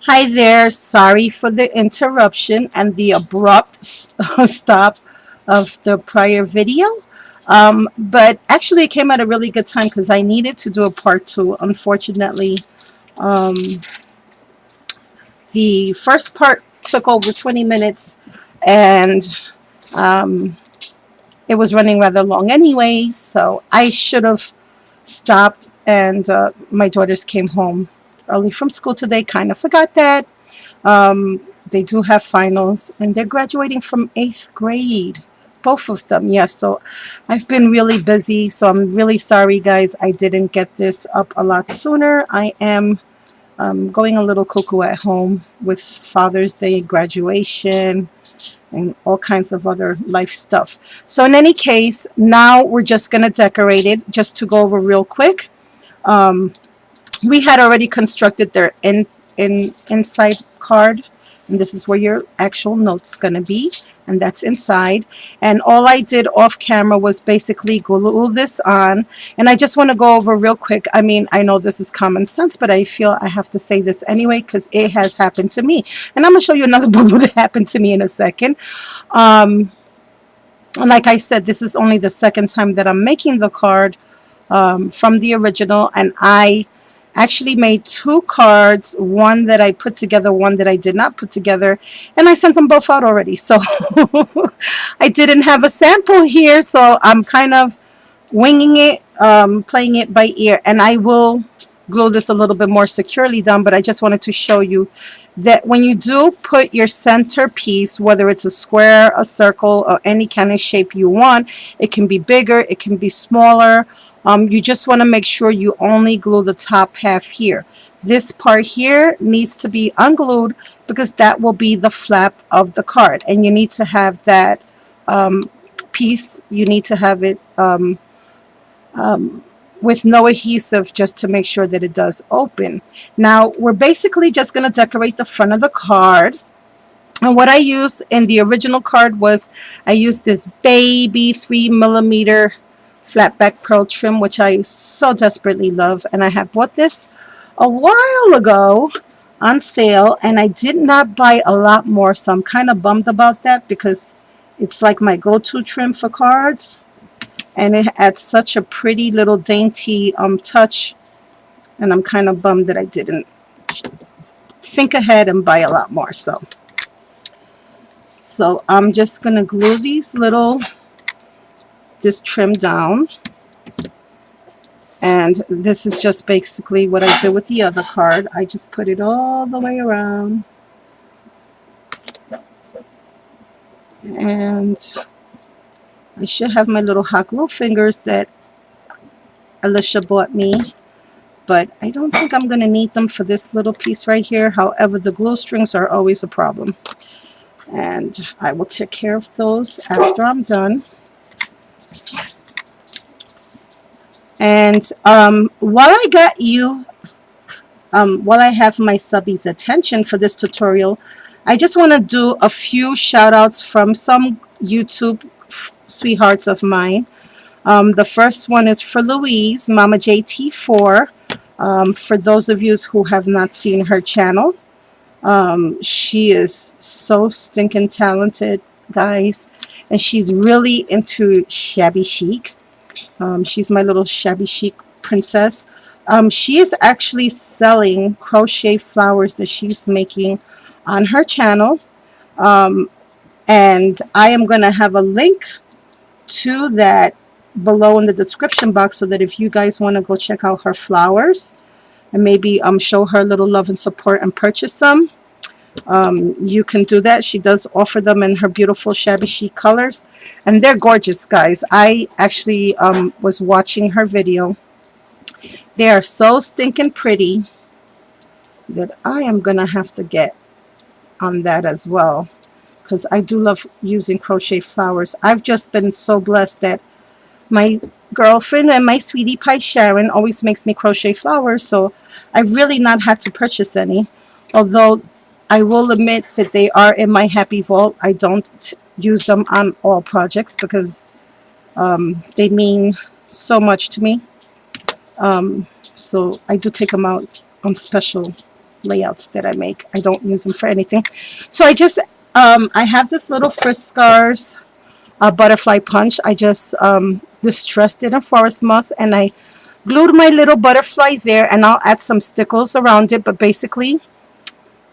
Hi there. Sorry for the interruption and the abrupt stop of the prior video. But actually, it came at a really good time because I needed to do a part two. Unfortunately, um, the first part took over 20 minutes and um, it was running rather long anyway. So I should have stopped. And my daughters came home early from school today. Kind of forgot that. They do have finals and they're graduating from eighth grade. Both of them, yes. So I've been really busy. So I'm really sorry, guys. I didn't get this up a lot sooner. I am going a little cuckoo at home with Father's Day, graduation, and all kinds of other life stuff. So, in any case, now we're just going to decorate it just to go over real quick. Um, we had already constructed their inside card, and this is where your actual note's going to be, and that's inside. And all I did off camera was basically glue this on, and I just want to go over real quick. I mean, I know this is common sense, but I feel I have to say this anyway because it has happened to me, and I'm going to show you another boo-boo that happened to me in a second. um, and like I said, this is only the second time that I'm making the card from the original, and I actually made two cards, one that I put together, one that I did not put together, and I sent them both out already. So I didn't have a sample here, so I'm kind of winging it, playing it by ear, and I will glue this a little bit more securely down. But I just wanted to show you that when you do put your centerpiece, whether it's a square, a circle, or any kind of shape you want, it can be bigger, it can be smaller. You just want to make sure you only glue the top half here. This part here needs to be unglued because that will be the flap of the card, and you need to have that um, piece, you need to have it with no adhesive just to make sure that it does open. Now we're basically just going to decorate the front of the card. And what I used in the original card was I used this baby 3mm flat back pearl trim, which I so desperately love. And I had bought this a while ago on sale, and I did not buy a lot more. So I'm kind of bummed about that because it's like my go-to trim for cards. And it adds such a pretty little dainty touch. And I'm kind of bummed that I didn't think ahead and buy a lot more. So I'm just going to glue this trim down. And this is just basically what I did with the other card. I just put it all the way around. And I should have my little hot glue fingers that Alicia bought me. But I don't think I'm going to need them for this little piece right here. However, the glue strings are always a problem. And I will take care of those after I'm done. And while I got you, while I have my subbies' attention for this tutorial, I just want to do a few shout outs from some YouTube sweethearts of mine. The first one is for Louise, Mama JT4. For those of you who have not seen her channel, she is so stinking talented, guys, and she's really into shabby chic. She's my little shabby chic princess. She is actually selling crochet flowers that she's making on her channel, and I am going to have a link to that below in the description box so that if you guys want to go check out her flowers and maybe show her a little love and support and purchase some, you can do that. She does offer them in her beautiful shabby chic colors, and they're gorgeous, guys. I actually was watching her video. They are so stinking pretty that I am gonna have to get on that as well, because I do love using crochet flowers. I've just been so blessed that my girlfriend and my sweetie pie Sharon always makes me crochet flowers, so I've really not had to purchase any, although I will admit that they are in my happy vault. I don't use them on all projects because they mean so much to me. So I do take them out on special layouts that I make. I don't use them for anything. So I just, I have this little Friskars butterfly punch. I just distressed it in forest moss, and I glued my little butterfly there, and I'll add some stickles around it. But basically,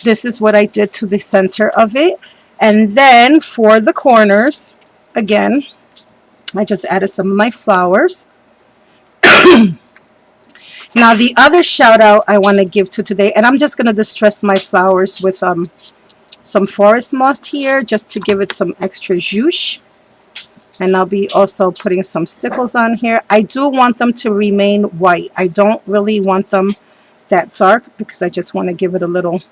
this is what I did to the center of it. And then for the corners, again, I just added some of my flowers. Now the other shout out I want to give to today, and I'm just going to distress my flowers with some forest moss here just to give it some extra zhoosh. And I'll be also putting some stickles on here. I do want them to remain white. I don't really want them that dark because I just want to give it a little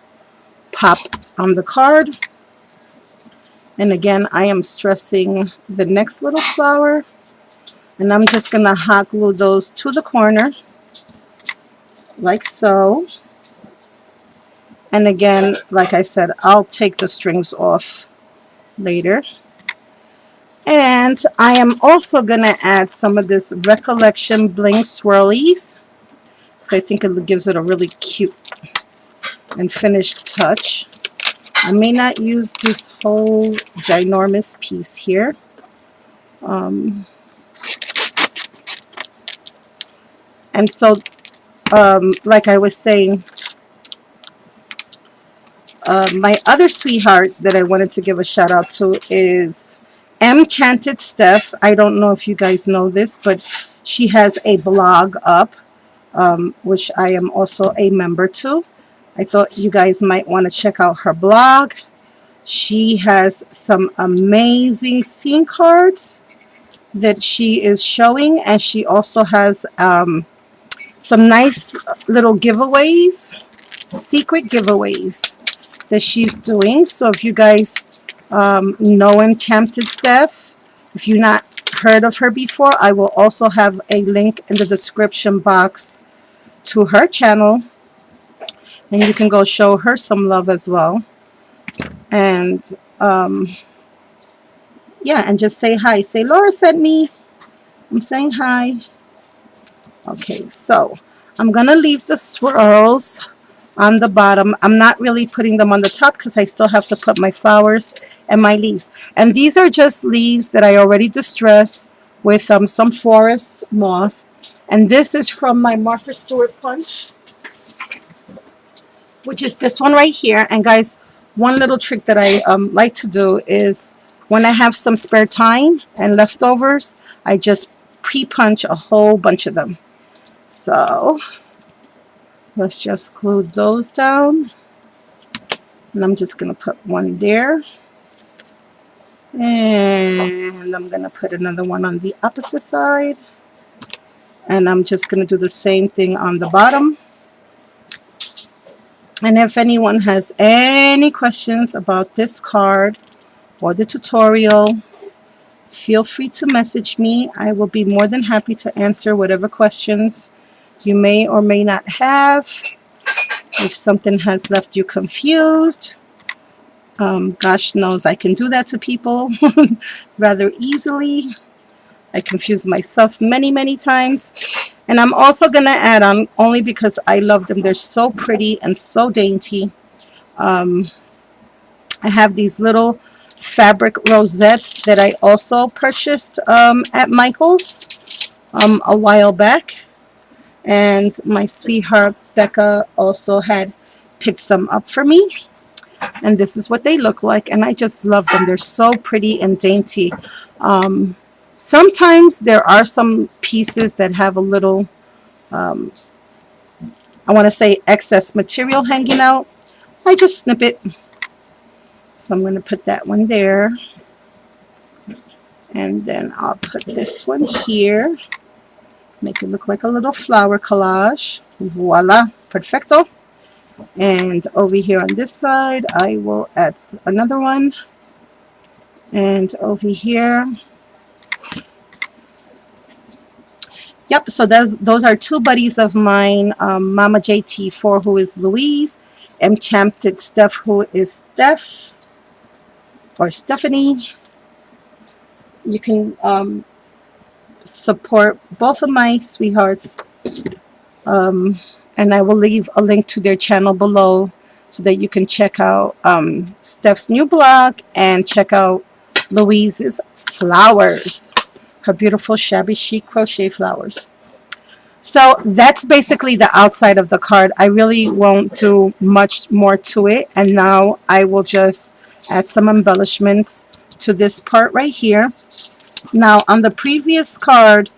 pop on the card. And again, I am stressing the next little flower, and I'm just going to hot glue those to the corner like so. And again, like I said, I'll take the strings off later. And I am also going to add some of this Recollection Bling Swirlies, because I think it gives it a really cute and finished touch. I may not use this whole ginormous piece here. And so, like I was saying, my other sweetheart that I wanted to give a shout out to is Enchanted Steph. I don't know if you guys know this, but she has a blog up, which I am also a member to. I thought you guys might want to check out her blog. She has some amazing scene cards that she is showing, and she also has some nice little giveaways, secret giveaways that she's doing. So if you guys know Enchanted Steph, if you've not heard of her before, I will also have a link in the description box to her channel, and you can go show her some love as well. And yeah, and just say hi. Say Laura sent me. I'm saying hi. Okay, so I'm gonna leave the swirls on the bottom. I'm not really putting them on the top because I still have to put my flowers and my leaves. And these are just leaves that I already distressed with some forest moss. And this is from my Martha Stewart punch, which is this one right here. And guys, one little trick that I like to do is when I have some spare time and leftovers, I just pre-punch a whole bunch of them. So let's just glue those down. And I'm just going to put one there. And I'm going to put another one on the opposite side. And I'm just going to do the same thing on the bottom. And if anyone has any questions about this card or the tutorial, feel free to message me. I will be more than happy to answer whatever questions you may or may not have. If something has left you confused, gosh knows I can do that to people rather easily. I confuse myself many, many times. And I'm also going to add on, only because I love them. They're so pretty and so dainty. I have these little fabric rosettes that I also purchased at Michael's a while back. And my sweetheart Becca also had picked some up for me. And this is what they look like. And I just love them. They're so pretty and dainty. Sometimes there are some pieces that have a little, I want to say, excess material hanging out. I just snip it. So I'm going to put that one there. And then I'll put this one here. Make it look like a little flower collage. Voila. Perfecto. And over here on this side, I will add another one. And over here. Yep, so those are two buddies of mine, Mama JT4, who is Louise, Enchanted Steph, who is Steph, or Stephanie. You can support both of my sweethearts and I will leave a link to their channel below so that you can check out Steph's new blog and check out Louise's flowers, her beautiful shabby chic crochet flowers. So that's basically the outside of the card. I really won't do much more to it. And now I will just add some embellishments to this part right here. Now on the previous card,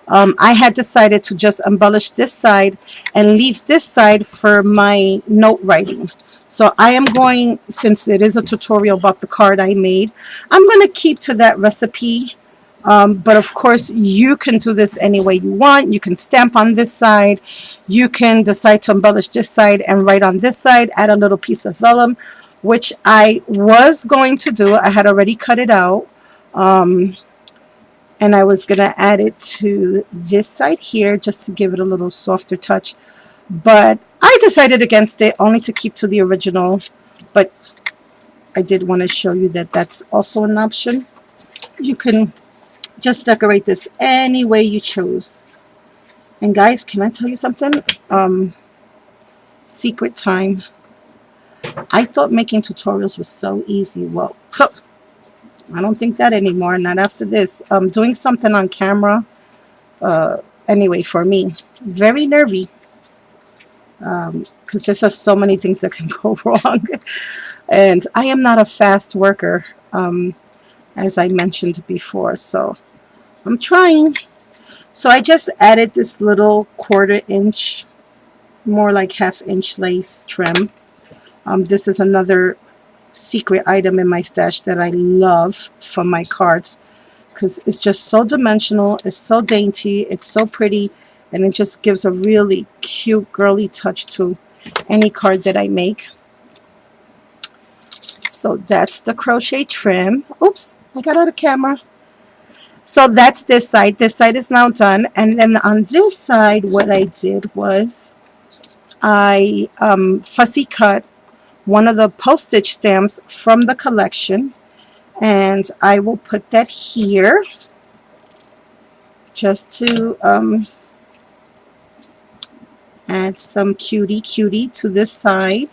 I had decided to just embellish this side and leave this side for my note writing. So I am going, since it is a tutorial about the card I made, I'm going to keep to that recipe. But of course, you can do this any way you want. You can stamp on this side. You can decide to embellish this side and write on this side, add a little piece of vellum, which I was going to do. I had already cut it out. And I was going to add it to this side here just to give it a little softer touch. But I decided against it, only to keep to the original. But I did want to show you that that's also an option. You can just decorate this any way you choose. And guys, can I tell you something? Secret time. I thought making tutorials was so easy. Well, I don't think that anymore, not after this. Doing something on camera, anyway, for me, very nervy, because there's just so many things that can go wrong. And I am not a fast worker, as I mentioned before, so I'm trying. So I just added this little 1/4 inch, more like 1/2 inch lace trim. This is another secret item in my stash that I love for my cards, because it's just so dimensional, it's so dainty, it's so pretty, and it just gives a really cute girly touch to any card that I make. So that's the crochet trim. Oops, I got out of camera. So that's this side. This side is now done. And then on this side, what I did was I fussy cut one of the postage stamps from the collection, and I will put that here just to add some cutie to this side.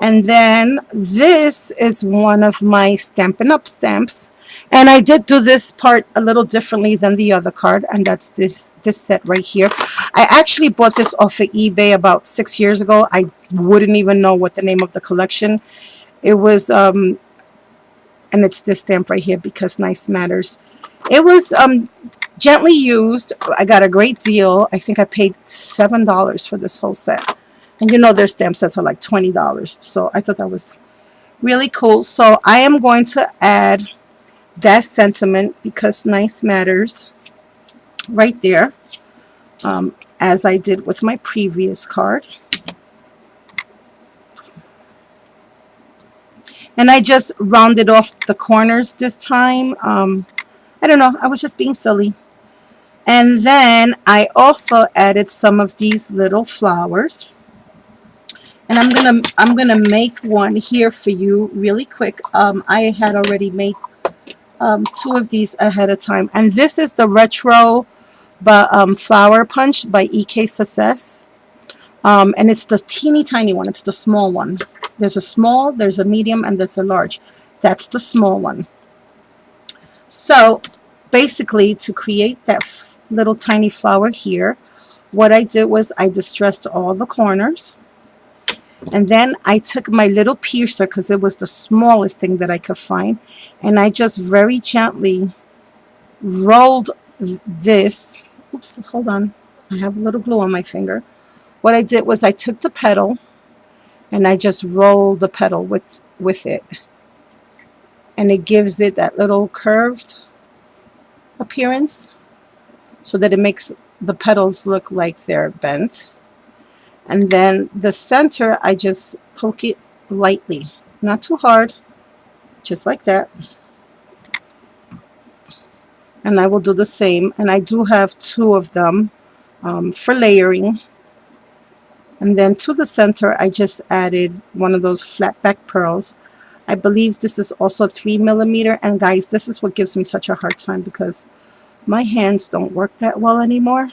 And then this is one of my Stampin' Up stamps, and I did do this part a little differently than the other card, and that's this set right here. I actually bought this off of eBay about 6 years ago. I wouldn't even know what the name of the collection it was, and it's this stamp right here, because nice matters. It was gently used. I got a great deal. I think I paid $7 for this whole set. And you know their stamp sets are like $20. So I thought that was really cool. So I am going to add that sentiment, because nice matters, right there, as I did with my previous card. And I just rounded off the corners this time. I don't know, I was just being silly. And then I also added some of these little flowers. And I'm gonna make one here for you really quick. I had already made 2 of these ahead of time, and this is the retro flower punch by EK Success, and it's the teeny tiny one. It's the small one. There's a small, there's a medium, and there's a large. That's the small one. So basically, to create that little tiny flower here, what I did was I distressed all the corners. And then I took my little piercer, because it was the smallest thing that I could find, and I just very gently rolled this. Oops, hold on. I have a little glue on my finger. What I did was I took the petal and I just rolled the petal with it. And it gives it that little curved appearance so that it makes the petals look like they're bent. And then the center, I just poke it lightly, not too hard, just like that. And I will do the same. And I do have 2 of them for layering. And then to the center, I just added one of those flat back pearls. I believe this is also 3mm. And guys, this is what gives me such a hard time, because my hands don't work that well anymore.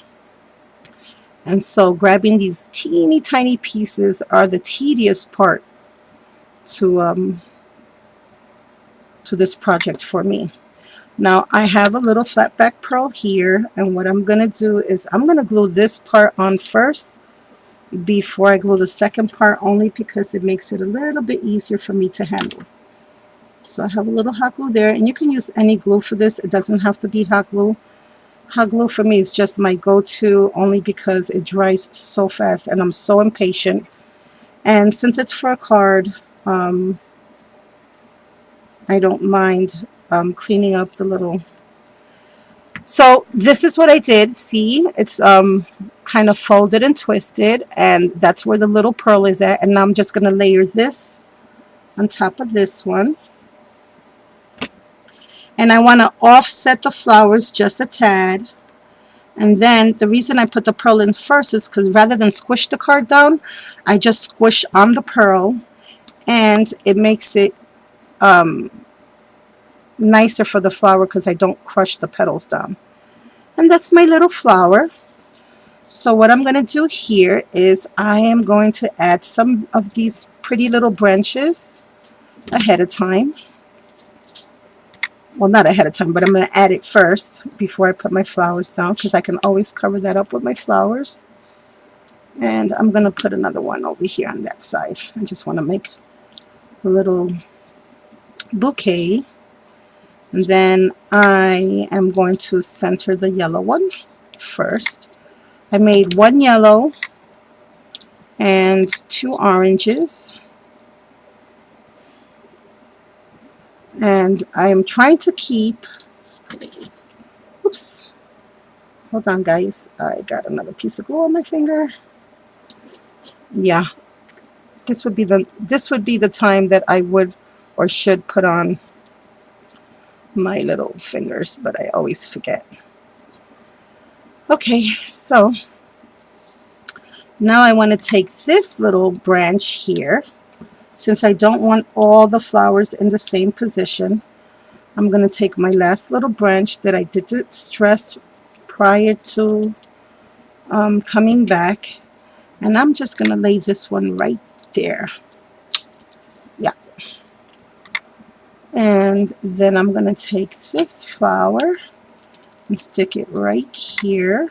And so grabbing these teeny tiny pieces are the tedious part to this project for me. Now I have a little flat back pearl here, and what I'm going to do is I'm going to glue this part on first before I glue the second part, only because it makes it a little bit easier for me to handle. So I have a little hot glue there, and you can use any glue for this. It doesn't have to be hot glue. Hot glue for me is just my go-to, only because it dries so fast and I'm so impatient. And since it's for a card, I don't mind cleaning up the little. So this is what I did. See, it's kind of folded and twisted, and that's where the little pearl is at. And now I'm just going to layer this on top of this one. And I want to offset the flowers just a tad. And then the reason I put the pearl in first is because rather than squish the card down, I just squish on the pearl, and it makes it nicer for the flower because I don't crush the petals down. And that's my little flower. So what I'm going to do here is I am going to add some of these pretty little branches ahead of time. Well, not ahead of time, but I'm going to add it first before I put my flowers down, because I can always cover that up with my flowers. And I'm going to put another one over here on that side. I just want to make a little bouquet. And then I am going to center the yellow one first. I made one yellow and two oranges. And I am trying to keep, oops, hold on guys, I got another piece of glue on my finger. Yeah, this would be the time that I would or should put on my little fingers, but I always forget. Okay, so now I want to take this little branch here. Since I don't want all the flowers in the same position, I'm going to take my last little branch that I did stress prior to coming back, and I'm just going to lay this one right there. Yeah. And then I'm going to take this flower and stick it right here.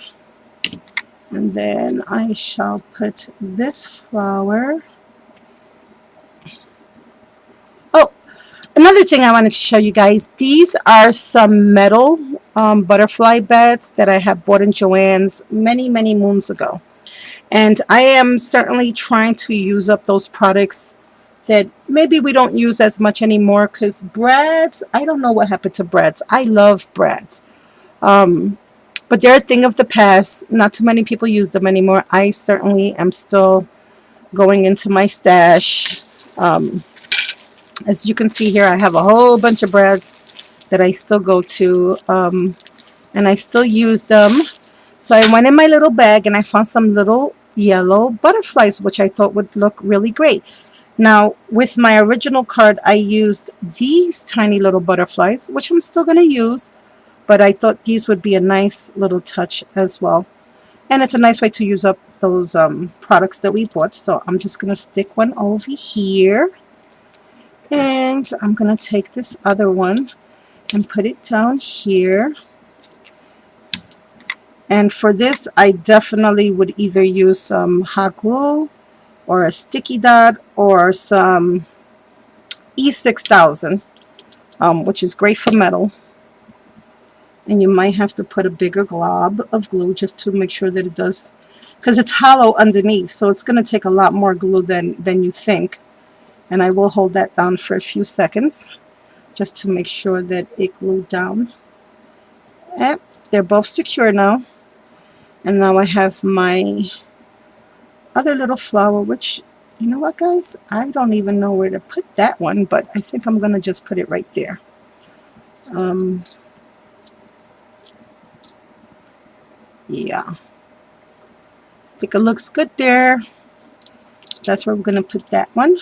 And then I shall put this flower. Oh, another thing I wanted to show you guys. These are some metal butterfly beds that I have bought in Joann's many, many moons ago. And I am certainly trying to use up those products that maybe we don't use as much anymore, because brads, I don't know what happened to brads. I love brads. But they're a thing of the past. Not too many people use them anymore. I certainly am still going into my stash. As you can see here, I have a whole bunch of brads that I still go to, and I still use them. So I went in my little bag and I found some little yellow butterflies, which I thought would look really great. Now, with my original card, I used these tiny little butterflies, which I'm still going to use, but I thought these would be a nice little touch as well. And it's a nice way to use up those products that we bought. So I'm just going to stick one over here. And I'm going to take this other one and put it down here. And for this, I definitely would either use some hot glue or a sticky dot or some E6000, which is great for metal. And you might have to put a bigger glob of glue just to make sure that it does, because it's hollow underneath, so it's going to take a lot more glue than you think. And I will hold that down for a few seconds just to make sure that it glued down. And they're both secure now. And now I have my other little flower, which, you know what guys, I don't even know where to put that one, but I think I'm going to just put it right there. Yeah, I think it looks good there. That's where we're going to put that one.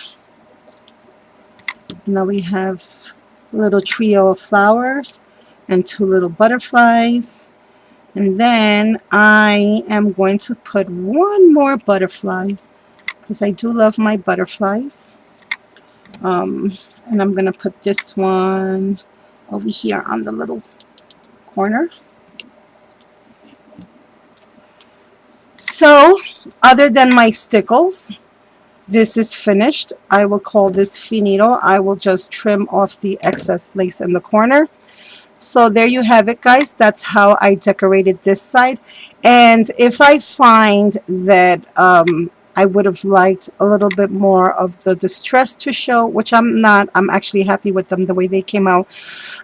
Now we have a little trio of flowers and two little butterflies. And then I am going to put one more butterfly because I do love my butterflies. And I'm going to put this one over here on the little corner. So, other than my stickles, this is finished. I will call this finito. I will just trim off the excess lace in the corner. So there you have it, guys. That's how I decorated this side. And if I find that I would have liked a little bit more of the distress to show, which I'm not, I'm actually happy with them the way they came out.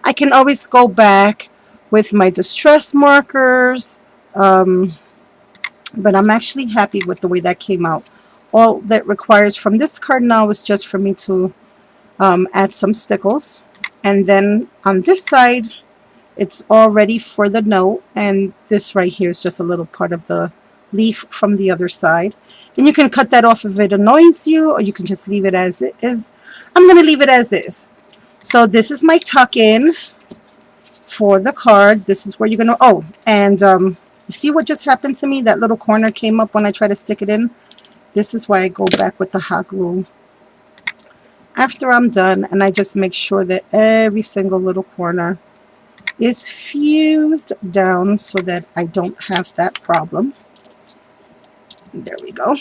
I can always go back with my distress markers, but I'm actually happy with the way that came out. All that requires from this card now is just for me to add some stickles. And then on this side, it's all ready for the note, and this right here is just a little part of the leaf from the other side. And you can cut that off if it annoys you, or you can just leave it as it is. I'm going to leave it as is. So this is my tuck-in for the card. This is where you're going to, oh, and you see what just happened to me? That little corner came up when I try to stick it in. This is why I go back with the hot glue after I'm done, and I just make sure that every single little corner is fused down so that I don't have that problem. There we go.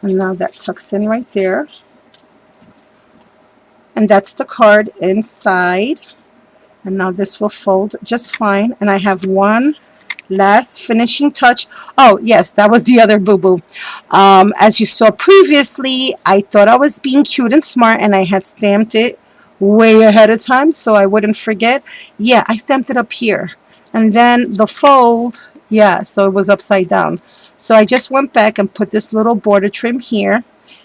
And now that tucks in right there. And that's the card inside. And now this will fold just fine. And I have one last finishing touch. Oh yes, that was the other boo-boo. As you saw previously, I thought I was being cute and smart, and I had stamped it way ahead of time so I wouldn't forget. Yeah, I stamped it up here, and then the fold, yeah, so it was upside down. So I just went back and put this little border trim here,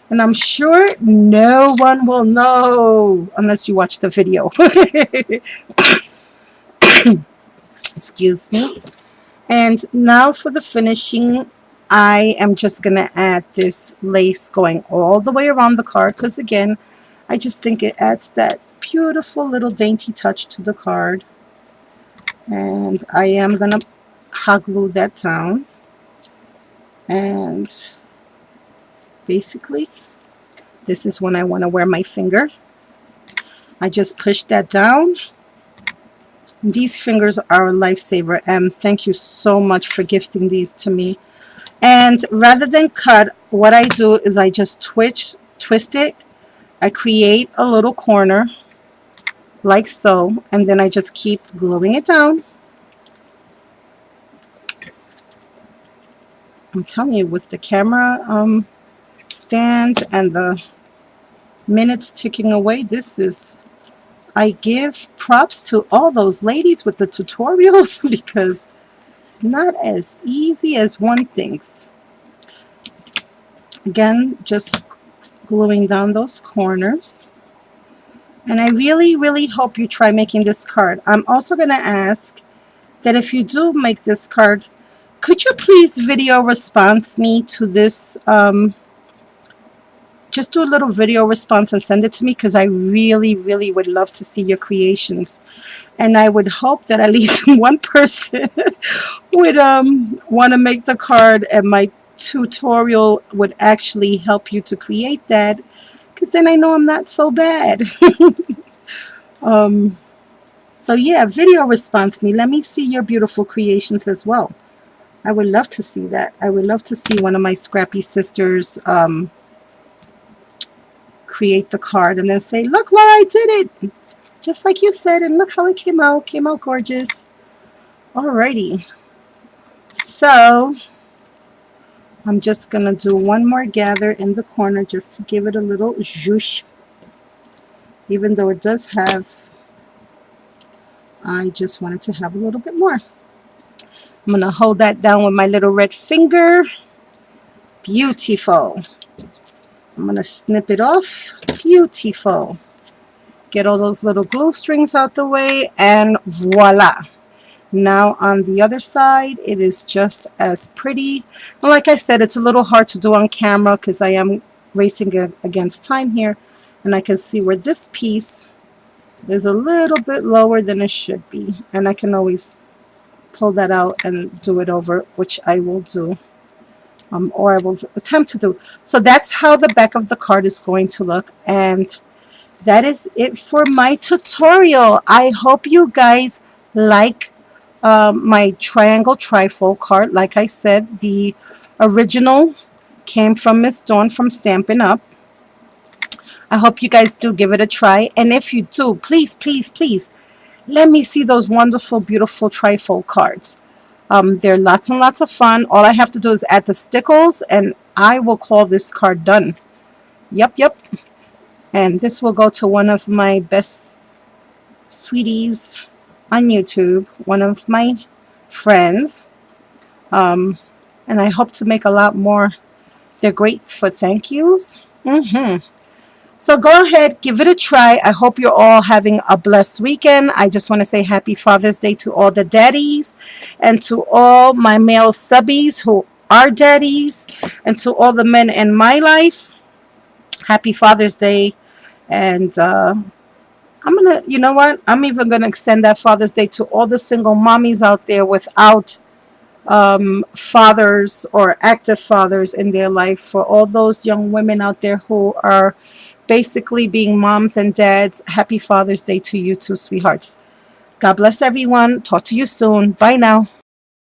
and I'm sure no one will know unless you watch the video. Excuse me. And now for the finishing, I am just going to add this lace going all the way around the card, because again, I just think it adds that beautiful little dainty touch to the card. And I am going to hot glue that down. And basically, this is when I want to wear my finger. I just push that down. These fingers are a lifesaver, and thank you so much for gifting these to me. And rather than cut, what I do is I just twist it. I create a little corner like so, and then I just keep gluing it down. I'm telling you, with the camera stand and the minutes ticking away, this is, I give props to all those ladies with the tutorials because it's not as easy as one thinks. Again, just gluing down those corners. And I really, really hope you try making this card. I'm also going to ask that if you do make this card, could you please video response me to this, just do a little video response and send it to me, because I really, really would love to see your creations. And I would hope that at least one person would want to make the card, and my tutorial would actually help you to create that, because then I know I'm not so bad. So yeah, video response me. Let me see your beautiful creations as well. I would love to see that. I would love to see one of my scrappy sisters create the card and then say, look, Laura, I did it just like you said, and look how it came out gorgeous. Alrighty, so I'm just gonna do one more gather in the corner just to give it a little zhoosh, even though it does have, I just wanted to have a little bit more. I'm gonna hold that down with my little red finger. Beautiful. I'm going to snip it off. Beautiful. Get all those little glue strings out the way, and voila. Now on the other side, it is just as pretty. And like I said, it's a little hard to do on camera because I am racing against time here. And I can see where this piece is a little bit lower than it should be. And I can always pull that out and do it over, which I will do, or I will attempt to do. So that's how the back of the card is going to look, and that is it for my tutorial. I hope you guys like my triangle trifold card. Like I said, the original came from Miss Dawn from Stampin' Up. I hope you guys do give it a try, and if you do, please, please, please let me see those wonderful, beautiful trifold cards. They're lots and lots of fun. All I have to do is add the stickles, and I will call this card done. Yep, yep. And this will go to one of my best sweeties on YouTube, one of my friends. And I hope to make a lot more. They're great for thank yous. So go ahead, give it a try. I hope you're all having a blessed weekend. I just want to say happy Father's Day to all the daddies, and to all my male subbies who are daddies, and to all the men in my life. Happy Father's Day. And I'm gonna, you know what, I'm even gonna extend that Father's Day to all the single mommies out there without fathers or active fathers in their life. For all those young women out there who are basically being moms and dads, happy Father's Day to you too, sweethearts. God bless everyone. Talk to you soon. Bye now.